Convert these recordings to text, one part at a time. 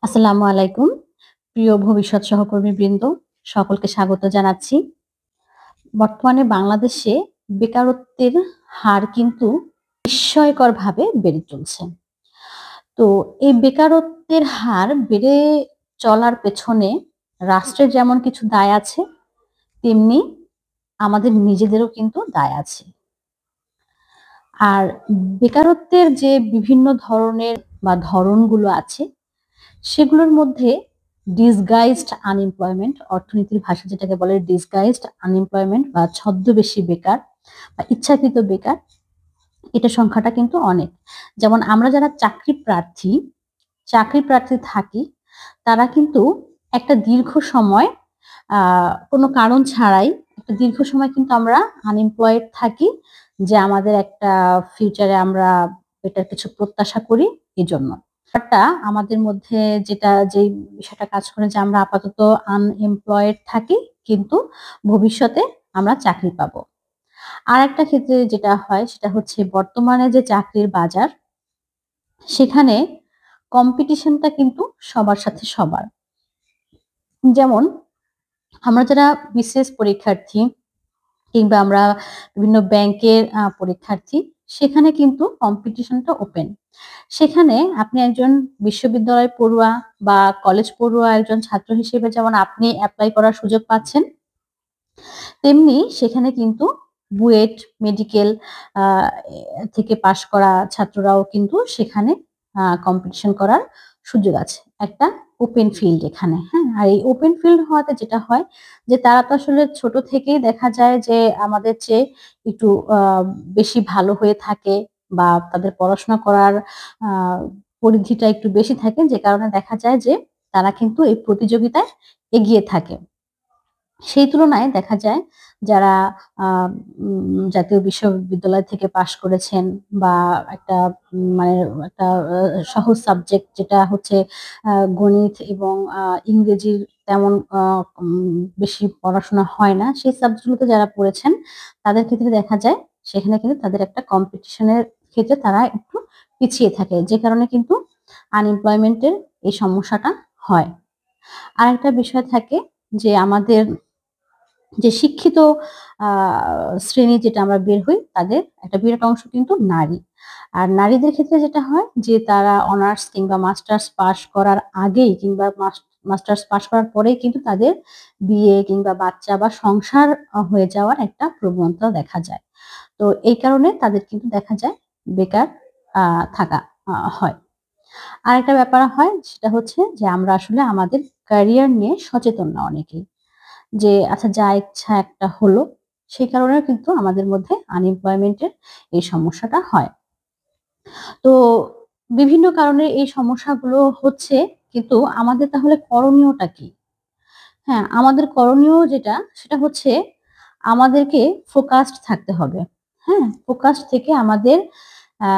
আসসালামু আলাইকুম। প্রিয় ভবিষ্যৎ সহকর্মীবৃন্দ, সকলকে স্বাগত জানাচ্ছি। বর্তমানে বাংলাদেশে বেকারত্বের হার কিন্তু বিস্ময়করভাবে বেড়ে চলছে। তো এই বেকারত্বের হার বেড়ে চলার পেছনে রাষ্ট্রের যেমন কিছু দায় আছে, তেমনি আমাদের নিজেদেরও কিন্তু দায় আছে। আর বেকারত্বের যে বিভিন্ন ধরনের বা ধরনগুলো আছে, সেগুলোর মধ্যে disguised unemployment অর্থনীতির ভাষায় যেটাকে বলে disguised unemployment বা ছদ্মবেশী বেকার বা ইচ্ছাকৃত বেকার, এটার সংখ্যাটা কিন্তু অনেক। যেমন আমরা যারা চাকরি প্রার্থী থাকি, তারা কিন্তু একটা দীর্ঘ সময় আ কোনো কারণ ছাড়াই একটা দীর্ঘ সময় কিন্তু আমরা আনএমপ্লয়েড থাকি, যে আমাদের একটা ফিউচারে আমরা বেটার কিছু প্রত্যাশা করি এজন্য। ব্যাপারটা আমাদের মধ্যে যেই বিষয়টা কাজ করে যে আমরা আপাতত আনএমপ্লয়েড থাকি, কিন্তু ভবিষ্যতে আমরা চাকরি পাবো। আরেকটা ক্ষেত্রে যেটা হয় সেটা হচ্ছে বর্তমানে যে চাকরির বাজার, সেখানে কম্পিটিশনটা কিন্তু সবার সাথে সবার। যেমন আমরা যারা বিসিএস পরীক্ষার্থী কিংবা আমরা বিভিন্ন ব্যাংকের পরীক্ষার্থী, সেখানে কিন্তু কম্পিটিশনটা ওপেন। সেখানে আপনি একজন বিশ্ববিদ্যালয় পড়ুয়া বা কলেজ পড়ুয়া একজন ছাত্র হিসেবে যেমন আপনি এপ্লাই করার সুযোগ পাচ্ছেন, তেমনি সেখানে কিন্তু বুয়েট, মেডিকেল আ থেকে পাস করা ছাত্ররাও কিন্তু সেখানে কম্পিটিশন করার সুযোগ আছে। একটা ওপেন ফিল্ড এখানে, হ্যাঁ? আর এই ওপেন ফিল্ড হওয়াতে যেটা হয় যে তারা তো আসলে ছোট থেকেই দেখা যায় যে আমাদের চেয়ে একটু আ বেশি ভালো হয়ে থাকে বা তাদের পড়াশোনা করার আ পরিধিটা একটু বেশি থাকে, যে কারণে দেখা যায় যে তারা কিন্তু এই প্রতিযোগিতায় এগিয়ে থাকে। সেই তুলনায় দেখা যায় যারা আ জাতীয় বিশ্ববিদ্যালয় থেকে পাস করেছেন বা একটা মানে একটা সহজ সাবজেক্ট যেটা হচ্ছে গণিত এবং ইংরেজির তেমন বেশি পড়াশোনা হয় না। সেই সাবজেক্টগুলোতে যারা পড়েছেন, তাদের ক্ষেত্রে দেখা যায় সেখানে কিন্তু তাদের একটা কম্পিটিশন এর ক্ষেত্রে তারা একটু পিছিয়ে থাকে। যে কারণে কিন্তু আনএমপ্লয়মেন্ট এর এই সমস্যাটা হয়। আরেকটা বিষয় থাকে যে আমাদের যে শিক্ষিত আ শ্রেণী যেটা আমরা বের হই, তাদের একটা বিরাট অংশ কিন্তু নারী। আর নারীদের ক্ষেত্রে যেটা হয় যে তারা অনার্স কিংবা মাস্টার্স পাস করার আগেই কিংবা মাস্টার্স পাস করার পরেই কিন্তু তাদের বিয়ে কিংবা বাচ্চা বা সংসার হয়ে যাওয়ার একটা প্রবণতা দেখা যায়। তো এই কারণে তাদের কিন্তু দেখা যায় বেকার আ থাকা হয়। আরেকটা ব্যাপার হয় সেটা হচ্ছে যে আমরা আসলে আমাদের ক্যারিয়ার নিয়ে সচেতন না অনেকেই। যে আচ্ছা যা ইচ্ছা একটা হলো, সেই কারণেও কিন্তু আমাদের মধ্যে আনএমপ্লয়মেন্ট এর এই সমস্যাটা হয়। তো বিভিন্ন কারণে এই সমস্যাগুলো হচ্ছে, কিন্তু আমাদের তাহলে করণীয়টা কি? হ্যাঁ, আমাদের করণীয় যেটা সেটা হচ্ছে আমাদেরকে ফোকাসড থাকতে হবে। হ্যাঁ? ফোকাসড থেকে আমাদের আ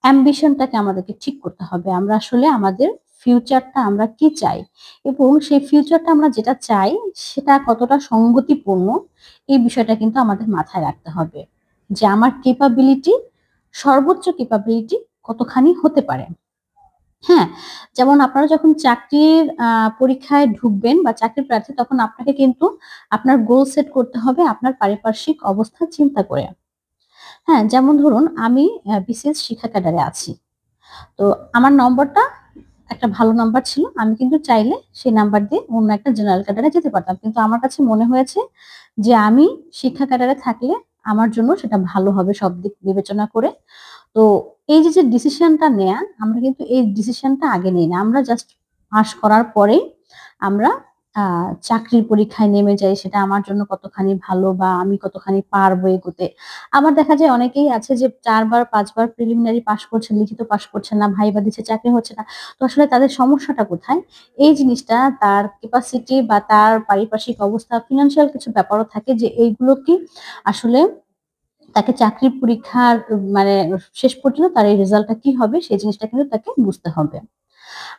অ্যাম্বিশনটাকে আমাদেরকে ঠিক করতে হবে। আমরা আসলে আমাদের ফিউচারটা আমরা কি চাই? এবং সেই ফিউচারটা আমরা যেটা চাই সেটা কতটা সঙ্গতিপূর্ণ, এই বিষয়টা কিন্তু আমাদের মাথায় রাখতে হবে। যে আমার সর্বোচ্চ ক্যাপাবিলিটি কতখানি হতে পারে। হ্যাঁ? যেমন আপনারা যখন চাকরির পরীক্ষায় ঢুকবেন বা চাকরি প্রার্থী, তখন আপনাকে কিন্তু আপনার গোল সেট করতে হবে আপনার পারিপার্শ্বিক অবস্থা চিন্তা করে। হ্যাঁ? যেমন ধরুন আমি বিসিএস শিক্ষা ক্যাডারে আছি। তো আমার নম্বরটা একটা ভালো নাম্বার ছিল। আমি কিন্তু চাইলে সেই নাম্বার দিয়ে অন্য একটা জেনারেল ক্যাডারে যেতে পারতাম। কিন্তু আমার কাছে মনে হয়েছে যে আমি শিক্ষা ক্যাডারে থাকলে আমার জন্য সেটা ভালো হবে সব দিক বিবেচনা করে। তো এই যে ডিসিশনটা নেয়া, আমরা কিন্তু এই ডিসিশনটা আগে নেই না। আমরা জাস্ট পাস করার পরেই আমরা আ চাকরির পরীক্ষায় নেমে যাই। সেটা আমার জন্য কতখানি ভালো বা আমি কতখানি পারবো এগোতে। আবার দেখা যায় অনেকেই আছে যে ৪ বার ৫ বার প্রিলিমিনারি পাস করছে, লিখিত পাস করছে না, ভাইবা দিচ্ছে, চাকরি হচ্ছে না। তো আসলে তাদের সমস্যাটা কোথায়? এই জিনিসটা তার ক্যাপাসিটি বা তার পারিপার্শ্বিক অবস্থা, ফিন্যান্সিয়াল কিছু ব্যাপারও থাকে যে এইগুলো কি আসলে তাকে চাকরির পরীক্ষার মানে শেষ পর্যন্ত তার এই রেজাল্টটা কি হবে সেই জিনিসটা কিন্তু তাকে বুঝতে হবে।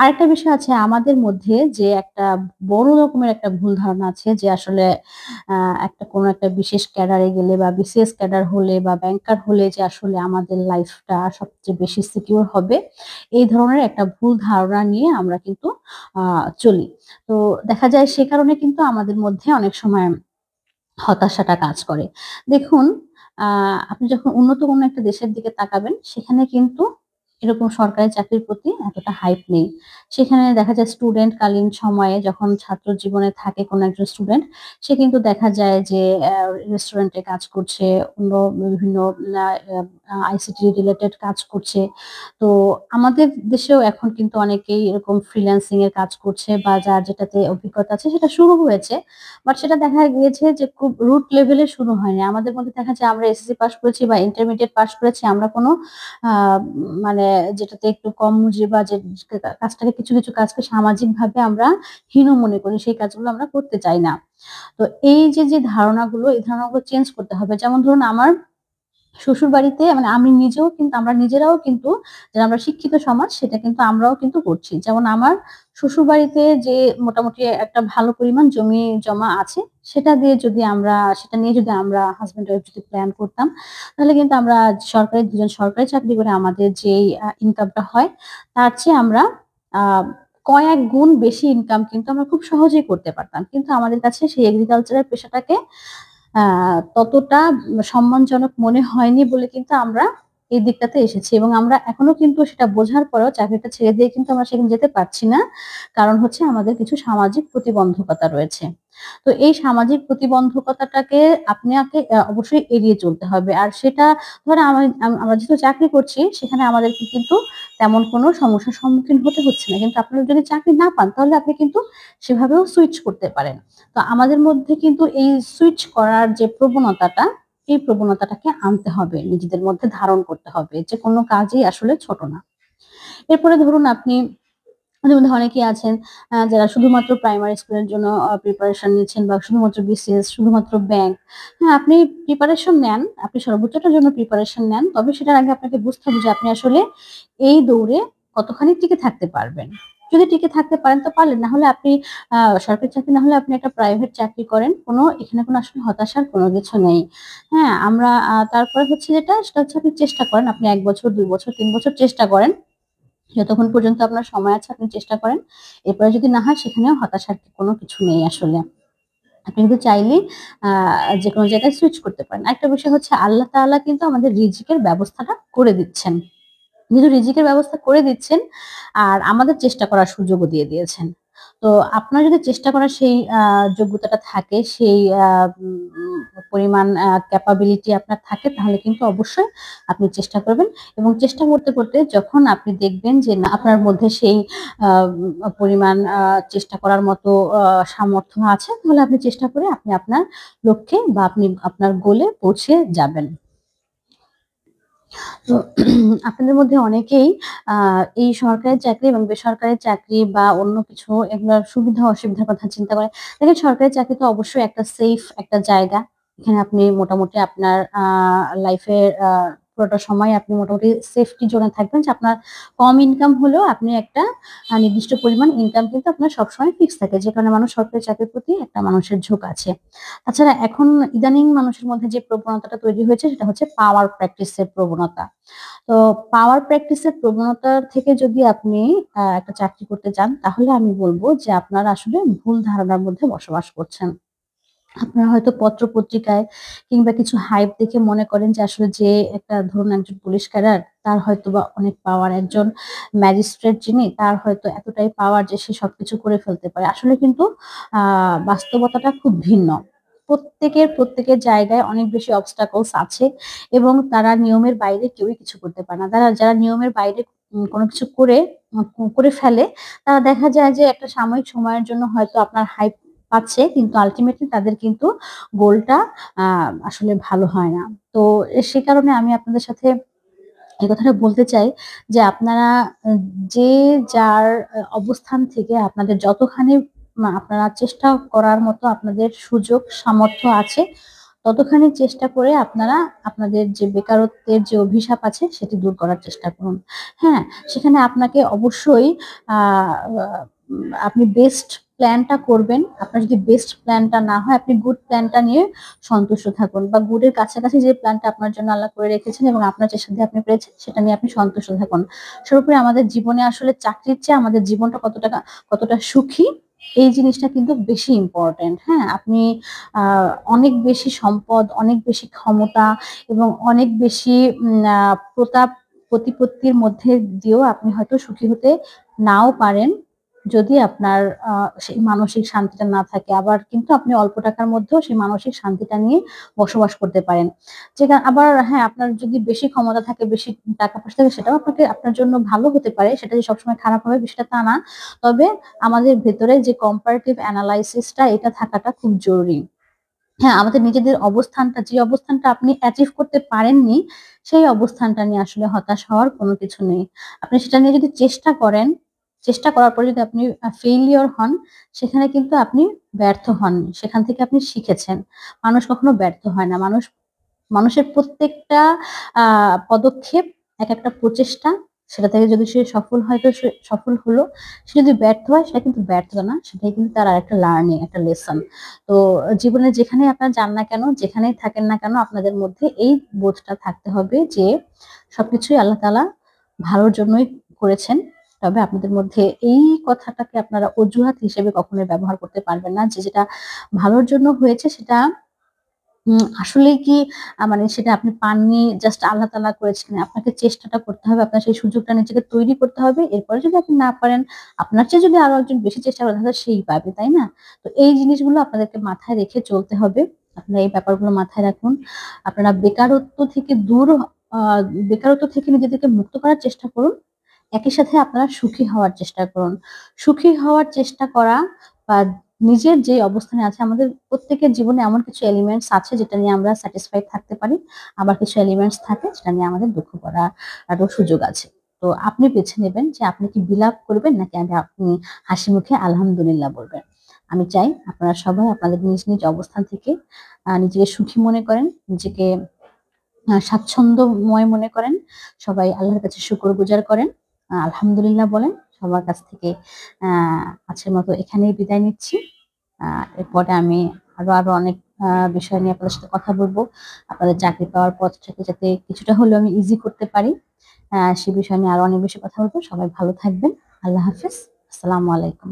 আরেকটা বিষয় আছে আমাদের মধ্যে যে একটা বড় রকমের একটা ভুল ধারণা আছে যে আসলে আ একটা কোনো একটা বিশেষ ক্যাডারে গেলে বা বিসিএস ক্যাডার হলে বা ব্যাংকার হলে যে আসলে আমাদের লাইফটা সবচেয়ে বেশি সিকিউর হবে। এই ধরনের একটা ভুল ধারণা নিয়ে আমরা কিন্তু আ চলি। তো দেখা যায় সে কারণে কিন্তু আমাদের মধ্যে অনেক সময় হতাশাটা কাজ করে। দেখুন, আ আপনি যখন উন্নত কোনো একটা দেশের দিকে তাকাবেন, সেখানে কিন্তু এরকম সরকারি চাকরির প্রতি এতটা হাইপ নেই। সেখানে দেখা যায় স্টুডেন্ট কালীন সময়ে যখন ছাত্র জীবনে থাকে কোনো একজন স্টুডেন্ট, সে কিন্তু দেখা যায় যে রেস্টুরেন্টে কাজ করছে, অন্য বিভিন্ন আ আইসিটি রিলেটেড কাজ করছে। তো আমাদের দেশেও এখন কিন্তু অনেকেই এরকম ফ্রিল্যান্সিং এর কাজ করছে বা যার যেটাতে অভিজ্ঞতা আছে সেটা শুরু হয়েছে। বাট সেটা দেখা গিয়েছে যে খুব রুট লেভেলে শুরু হয়নি। আমাদের মধ্যে দেখা যায় আমরা এসএসসি পাস করেছি বা ইন্টারমিডিয়েট পাস করেছি। আমরা কোনো আ মানে যেটাতে একটু কম মজুরি বা যে কাজটাকে কিছু কাজকে সামাজিকভাবে আমরা হীন মনে করি, সেই কাজগুলো আমরা করতে চাই না। তো এই যে ধারণাগুলো, এই ধারণাগুলো চেঞ্জ করতে হবে। যেমন ধরুন আমার শ্বশুরবাড়িতে মানে আমি নিজেও কিন্তু আমরা নিজেরাও কিন্তু যারা আমরা শিক্ষিত সমাজ সেটা কিন্তু আমরাও কিন্তু করছি। যেমন আমার শ্বশুরবাড়িতে যে মোটামুটি একটা ভালো পরিমাণ জমি-জমা আছে, সেটা নিয়ে যদি আমরা হাসব্যান্ড ওয়াইফ যদি প্ল্যান করতাম, তাহলে কিন্তু আমরা দুজন সরকারি চাকরি করে আমাদের যেই ইনকামটা হয়, তার চেয়ে আমরা আ কয়েক গুণ বেশি ইনকাম কিন্তু আমরা খুব সহজেই করতে পারতাম। কিন্তু আমাদের কাছে সেই এগ্রিকালচারাল পেশাটাকে আ ততটা সম্মানজনক মনে হয়নি বলে কিন্তু আমরা এই দিকটাতে এসেছি এবং আমরা এখনো কিন্তু সেটা বোঝার পরেও চাকরিটা ছেড়ে দিয়ে কিন্তু আমরা সেখানে যেতে পারছি না। কারণ হচ্ছে আমাদের কিছু সামাজিক প্রতিবন্ধকতা রয়েছে। তো এই সামাজিক প্রতিবন্ধকতাটাকে আপনাকে অবশ্যই এড়িয়ে চলতে হবে। আর সেটা ধরেন আমরা যেহেতু চাকরি করছি সেখানে আমাদেরকে কিন্তু তেমন কোনো সমস্যার সম্মুখীন হতে হচ্ছে না। কিন্তু আপনারা যদি চাকরি না পান তাহলে আপনি কিন্তু সেভাবেও সুইচ করতে পারেন। তো আমাদের মধ্যে কিন্তু এই সুইচ করার যে প্রবণতাটা, এই প্রবণতাটাকে আনতে হবে। নিজেদের মধ্যে ধারণ করতে হবে যে কোন কাজই আসলে ছোট না। এরপরে ধরুন আপনি আমাদের মধ্যে অনেকেই আছেন যারা শুধুমাত্র প্রাইমারি স্কুলের জন্য প্রিপারেশন নিচ্ছেন বা শুধুমাত্র বিসিএস, শুধুমাত্র ব্যাংক। হ্যাঁ, আপনি প্রিপারেশন নেন, আপনি সর্বোচ্চটার জন্য প্রিপারেশন নেন। তবে সেটার আগে আপনাকে বুঝতে হবে যে আপনি আসলে এই দৌড়ে কতখানি টিকে থাকতে পারবেন। যদি টিকে থাকতে পারেন তো পারলেন। না হলে আপনি আ সরকারি চাকরি না হলে আপনি একটা প্রাইভেট চাকরি করেন। এখানে কোনো আসলে হতাশার কোনো কিছু নেই। হ্যাঁ? আমরা তারপরে হচ্ছে সেটা হচ্ছে আপনি চেষ্টা করেন। আপনি ১ বছর, ২ বছর, ৩ বছর চেষ্টা করেন। যতক্ষণ পর্যন্ত আপনার সময় আছে আপনি চেষ্টা করেন। এরপরে যদি না হয় সেখানেও হতাশার কোনো কিছু নেই আসলে। আপনি কিন্তু চাইলেই আ যেকোনো জায়গায় সুইচ করতে পারেন। আরেকটা বিষয় হচ্ছে আল্লাহ তাআলা কিন্তু আমাদের রিজিকের ব্যবস্থাটা করে দিচ্ছেন। যেহেতু রিজিকের ব্যবস্থা করে দিচ্ছেন, আর আমাদের চেষ্টা করার সুযোগও দিয়ে দিয়েছেন। তো আপনার যদি চেষ্টা করার সেই যোগ্যতাটা থাকে, সেই আ উম পরিমাণ ক্যাপাবিলিটি আপনার থাকে তাহলে কিন্তু অবশ্যই আপনি চেষ্টা করবেন এবং চেষ্টা করতে যখন আপনি দেখবেন যে না আপনার মধ্যে সেই পরিমাণ চেষ্টা করার মতো আ সামর্থ্য আছে তাহলে আপনি চেষ্টা করে আপনি আপনার লক্ষ্যে বা আপনি আপনার গোলে পৌঁছে যাবেন। তো আপনাদের মধ্যে অনেকেই আ এই সরকারি চাকরি এবং বেসরকারি চাকরি বা অন্য কিছু এগুলার সুবিধা অসুবিধার কথা চিন্তা করে। দেখেন সরকারি চাকরি তো অবশ্যই একটা সেফ একটা জায়গা। এখানে আপনি মোটামুটি আপনার লাইফের পুরোটা সময় আপনি মোটামুটি সেফটি জোনে থাকবেন যে আপনার কম ইনকাম হলেও আপনি একটা নির্দিষ্ট পরিমাণ ইনকাম কিন্তু আপনার সবসময় ফিক্স থাকে। যে কারণে মানুষ সরকারি চাকরির প্রতি একটা মানুষের ঝোঁক আছে। তাছাড়া এখন ইদানিং মানুষের মধ্যে যে প্রবণতাটা তৈরি হয়েছে সেটা হচ্ছে পাওয়ার প্র্যাকটিস এর প্রবণতা। তো পাওয়ার প্র্যাকটিস এর প্রবণতার থেকে যদি আপনি একটা চাকরি করতে যান, তাহলে আমি বলব যে আপনারা আসলে ভুল ধারণার মধ্যে বসবাস করছেন। আপনারা হয়তো পত্র-পত্রিকায় কিংবা কিছু হাইপ দেখে মনে করেন যে আসলে যে একটা ধরুন একজন পুলিশ ক্যাডার তার হয়তোবা অনেক পাওয়ার। একজন ম্যাজিস্ট্রেট যিনি তার হয়তো এতটাই পাওয়ার যে সে সবকিছু করে ফেলতে পারে। আসলে কিন্তু আ বাস্তবতাটা খুব ভিন্ন। প্রত্যেকের জায়গায় অনেক বেশি obstacles আছে এবং তারা নিয়মের বাইরে কেউই কিছু করতে পারে না। যারা নিয়মের বাইরে কোনো কিছু করে ফেলে তারা দেখা যায় যে একটা সাময়িক সময়ের জন্য হয়তো আপনার হাইপ পাচ্ছে কিন্তু আল্টিমেটলি তাদের কিন্তু গোলটা আ আসলে ভালো হয় না। তো সে কারণে আমি আপনাদের সাথে এই কথাটা বলতে চাই যে আপনারা আ যে যার অবস্থান থেকে আপনাদের যতখানি আপনারা চেষ্টা করার মতো আপনাদের সুযোগ সামর্থ্য আছে, ততখানি চেষ্টা করে আপনারা আপনাদের যে বেকারত্বের যে অভিশাপ আছে সেটি দূর করার চেষ্টা করুন। হ্যাঁ, সেখানে আপনাকে অবশ্যই আ আ আপনি বেস্ট প্ল্যানটা করবেন। আপনার যদি বেস্ট প্ল্যানটা না হয়, আপনি গুড প্ল্যানটা নিয়ে সন্তুষ্ট থাকুন বা গুডের কাছাকাছি যে প্ল্যানটা আপনার জন্য আল্লাহ করে রেখেছেন এবং আপনার যে সাধ্যে আপনি পেরেছেন সেটা নিয়ে আপনি সন্তুষ্ট থাকুন। সর্বোপরি আমাদের জীবনে আসলে চাকরির চেয়ে আমাদের জীবনটা কতটা সুখী এই জিনিসটা কিন্তু বেশি ইম্পোর্টেন্ট। হ্যাঁ? আপনি আ অনেক বেশি সম্পদ, অনেক বেশি ক্ষমতা এবং অনেক বেশি উম আ প্রতাপ প্রতিপত্তির মধ্যে দিয়েও আপনি হয়তো সুখী হতে নাও পারেন। যদি আপনার সেই মানসিক শান্তিটা না থাকে। আবার কিন্তু আপনি অল্প টাকার মধ্যেও সেই মানসিক শান্তিটা নিয়ে বসবাস করতে পারেন। আবার হ্যাঁ, আপনার যদি বেশি ক্ষমতা থাকে, বেশি টাকা-পয়সা থাকে সেটাও আপনার জন্য ভালো হতে পারে। সেটা যে সবসময় খারাপ হবে বিষয়টা তা না। তবে আমাদের ভেতরে যে comparative analysis টা এটা থাকাটা খুব জরুরি। হ্যাঁ, আমাদের নিজেদের যে অবস্থানটা আপনি অ্যাচিভ করতে পারেননি, সেই অবস্থানটা নিয়ে আসলে হতাশ হওয়ার কোনো কিছু নেই। আপনি সেটা নিয়ে যদি চেষ্টা করেন, চেষ্টা করার পরে যদি আপনি ফেইলিউর হন, সেখানে কিন্তু আপনি ব্যর্থ হননি। সেখান থেকে আপনি শিখেছেন। মানুষ কখনো ব্যর্থ হয় না। মানুষের প্রত্যেকটা আ পদক্ষেপ একেকটা প্রচেষ্টা, সেটা থেকে যদি সে সফল হয় তো সে সফল হলো। সে যদি ব্যর্থ হয় সেটা কিন্তু ব্যর্থতা না, সেটাই কিন্তু তার আরেকটা লার্নিং, একটা লেসন। তো জীবনে যেখানেই আপনারা যান না কেন, যেখানেই থাকেন না কেন আপনাদের মধ্যে এই বোধটা থাকতে হবে যে সবকিছুই আল্লাহ তাআলা ভালোর জন্যই করেছেন। তবে আপনাদের মধ্যে এই কথাটাকে আপনারা অজুহাত হিসেবে কখনোই ব্যবহার করতে পারবেন না যে যেটা ভালোর জন্য হয়েছে সেটা আসলেই কি মানে সেটা আপনি পাননি, জাস্ট আল্লাহ তাআলা করেছেন। আপনাকে চেষ্টাটা করতে হবে। আপনার সেই সুযোগটা নিজেকে তৈরি করতে হবে। এরপরে যদি আপনি না পারেন, আপনার চেয়ে যদি আরো একজন বেশি চেষ্টা করে তাহলে সেই পাবে, তাই না? তো এই জিনিসগুলো আপনাদেরকে মাথায় রেখে চলতে হবে। আপনারা এই ব্যাপারগুলো মাথায় রাখুন। আপনারা আ বেকারত্ব থেকে নিজেদেরকে মুক্ত করার চেষ্টা করুন। একই সাথে আপনারা সুখী হওয়ার চেষ্টা করুন। সুখী হওয়ার চেষ্টা করা বা নিজের যে অবস্থানে আছে আমাদের প্রত্যেকের জীবনে এমন কিছু এলিমেন্টস আছে যেটা নিয়ে আমরা স্যাটিসফাইড থাকতে পারি। আবার কিছু এলিমেন্টস থাকে যেটা নিয়ে আমাদের দুঃখ করার আরও সুযোগ আছে। তো আপনি বেছে নেবেন যে আপনি কি বিলাপ করবেন নাকি আপনি হাসিমুখে আলহামদুলিল্লাহ বলবেন। আমি চাই আপনারা সবাই আপনাদের নিজ অবস্থান থেকে নিজেকে সুখী মনে করেন, নিজেকে স্বাচ্ছন্দ্যময় মনে করেন। সবাই আল্লাহর কাছে শুকরগুজার করেন। আলহামদুলিল্লাহ বলেন। সবার কাছ থেকে আ আজকের মতো এখানেই বিদায় নিচ্ছি। আ এরপরে আমি আরো অনেক বিষয় নিয়ে আপনাদের সাথে কথা বলব। আপনাদের চাকরি পাওয়ার পথটাকে যাতে কিছুটা হলেও আমি ইজি করতে পারি। সে বিষয় নিয়ে আরো অনেক বেশি কথা বলব। সবাই ভালো থাকবেন। আল্লাহ হাফেজ। আসসালামু আলাইকুম।